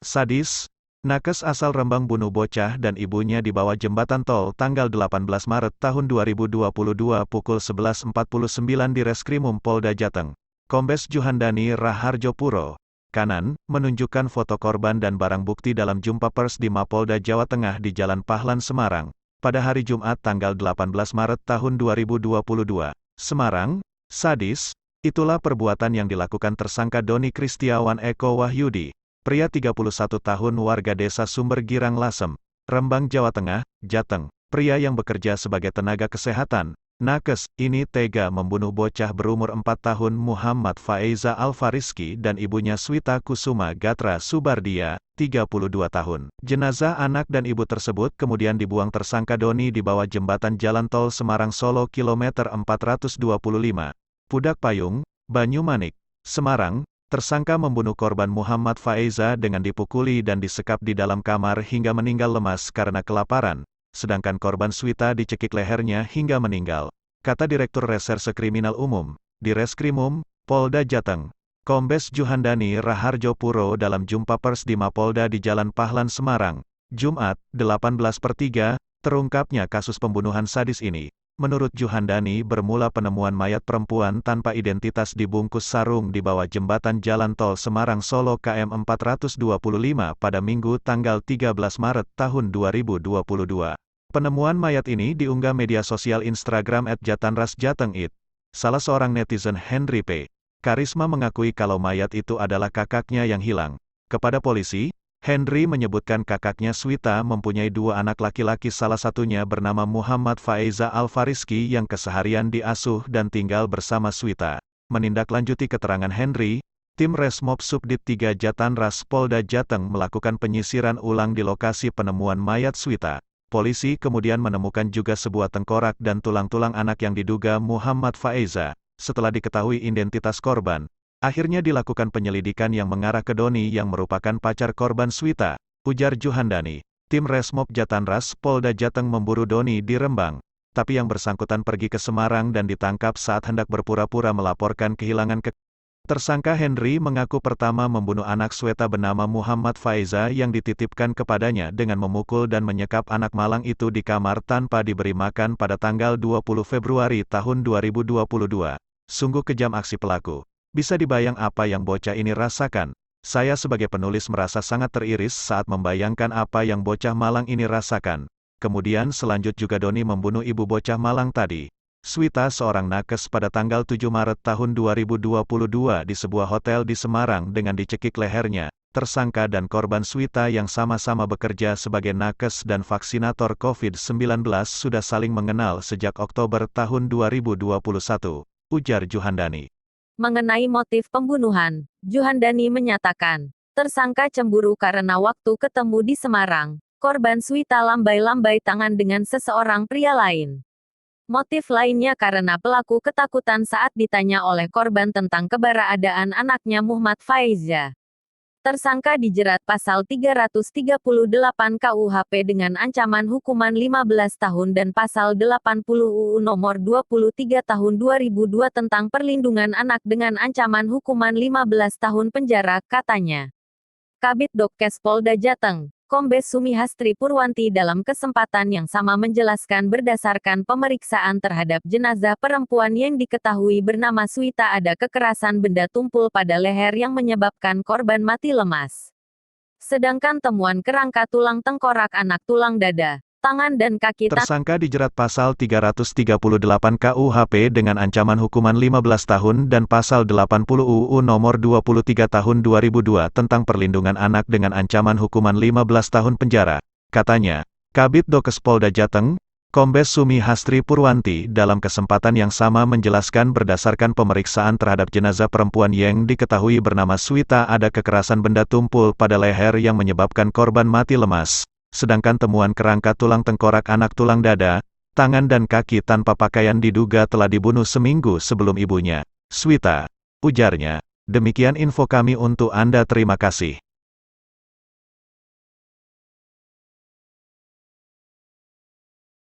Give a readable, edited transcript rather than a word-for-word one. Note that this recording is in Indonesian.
Sadis, nakes asal Rembang bunuh bocah dan ibunya di bawah jembatan tol tanggal 18 Maret tahun 2022 pukul 11.49 di Reskrimum Polda Jateng. Kombes Juhandani Raharjo Puro, kanan, menunjukkan foto korban dan barang bukti dalam jumpa pers di Mapolda Jawa Tengah di Jalan Pahlan Semarang, pada hari Jumat tanggal 18 Maret tahun 2022. Semarang, sadis, itulah perbuatan yang dilakukan tersangka Doni Kristiawan Eko Wahyudi, pria 31 tahun warga desa Sumber Girang Lasem, Rembang, Jawa Tengah, Jateng. Pria yang bekerja sebagai tenaga kesehatan, nakes, ini tega membunuh bocah berumur 4 tahun Muhammad Faiza Alfariski dan ibunya Swita Kusuma Gatra Subardia, 32 tahun. Jenazah anak dan ibu tersebut kemudian dibuang tersangka Doni di bawah jembatan Jalan Tol Semarang Solo kilometer 425. Pudak Payung, Banyumanik, Semarang. Tersangka membunuh korban Muhammad Faiza dengan dipukuli dan disekap di dalam kamar hingga meninggal lemas karena kelaparan, sedangkan korban Swita dicekik lehernya hingga meninggal. Kata Direktur Reserse Kriminal Umum, di Reskrimum, Polda Jateng, Kombes Juhandani Raharjo Puro dalam jumpa pers di Mapolda di Jalan Pahlan Semarang, Jumat, 18/3, terungkapnya kasus pembunuhan sadis ini. Menurut Juhandani bermula penemuan mayat perempuan tanpa identitas dibungkus sarung di bawah jembatan Jalan Tol Semarang Solo KM 425 pada Minggu tanggal 13 Maret tahun 2022. Penemuan mayat ini diunggah media sosial Instagram @jatanras_jateng_id. Salah seorang netizen Henry P. Karisma mengakui kalau mayat itu adalah kakaknya yang hilang. Kepada polisi, Henry menyebutkan kakaknya Swita mempunyai 2 anak laki-laki, salah satunya bernama Muhammad Faiza Alfariski yang keseharian diasuh dan tinggal bersama Swita. Menindaklanjuti keterangan Henry, tim Resmob Subdit 3 Jatanras Polda Jateng melakukan penyisiran ulang di lokasi penemuan mayat Swita. Polisi kemudian menemukan juga sebuah tengkorak dan tulang-tulang anak yang diduga Muhammad Faiza. Setelah diketahui identitas korban, akhirnya dilakukan penyelidikan yang mengarah ke Doni yang merupakan pacar korban Swita, ujar Juhandani. Tim Resmob Jatanras Polda Jateng memburu Doni di Rembang, tapi yang bersangkutan pergi ke Semarang dan ditangkap saat hendak berpura-pura melaporkan kehilangan Tersangka Henry mengaku pertama membunuh anak Sweta bernama Muhammad Faiza yang dititipkan kepadanya dengan memukul dan menyekap anak malang itu di kamar tanpa diberi makan pada tanggal 20 Februari tahun 2022. Sungguh kejam aksi pelaku. Bisa dibayang apa yang bocah ini rasakan. Saya sebagai penulis merasa sangat teriris saat membayangkan apa yang bocah malang ini rasakan. Kemudian selanjut juga Doni membunuh ibu bocah malang tadi. Swita seorang nakes pada tanggal 7 Maret tahun 2022 di sebuah hotel di Semarang dengan dicekik lehernya. Tersangka dan korban Swita yang sama-sama bekerja sebagai nakes dan vaksinator COVID-19 sudah saling mengenal sejak Oktober tahun 2021, ujar Juhandani. Mengenai motif pembunuhan, Juhandani menyatakan, tersangka cemburu karena waktu ketemu di Semarang, korban Swita lambai-lambai tangan dengan seseorang pria lain. Motif lainnya karena pelaku ketakutan saat ditanya oleh korban tentang keberadaan anaknya Muhammad Faiza. Tersangka dijerat pasal 338 KUHP dengan ancaman hukuman 15 tahun dan pasal 80 UU nomor 23 tahun 2002 tentang perlindungan anak dengan ancaman hukuman 15 tahun penjara, katanya. Kabid Dokes Polda Jateng, Kombes Sumihastri Purwanti dalam kesempatan yang sama menjelaskan berdasarkan pemeriksaan terhadap jenazah perempuan yang diketahui bernama Swita ada kekerasan benda tumpul pada leher yang menyebabkan korban mati lemas. Sedangkan temuan kerangka tulang tengkorak anak, tulang dada, tangan dan kaki tersangka dijerat pasal 338 KUHP dengan ancaman hukuman 15 tahun dan pasal 80 UU nomor 23 tahun 2002 tentang perlindungan anak dengan ancaman hukuman 15 tahun penjara, katanya. Kabid Dokes Polda Jateng, Kombes Sumihastri Purwanti dalam kesempatan yang sama menjelaskan berdasarkan pemeriksaan terhadap jenazah perempuan yang diketahui bernama Swita ada kekerasan benda tumpul pada leher yang menyebabkan korban mati lemas. Sedangkan temuan kerangka tulang tengkorak anak, tulang dada, tangan dan kaki tanpa pakaian diduga telah dibunuh seminggu sebelum ibunya, Swita, ujarnya. Demikian info kami untuk Anda, terima kasih.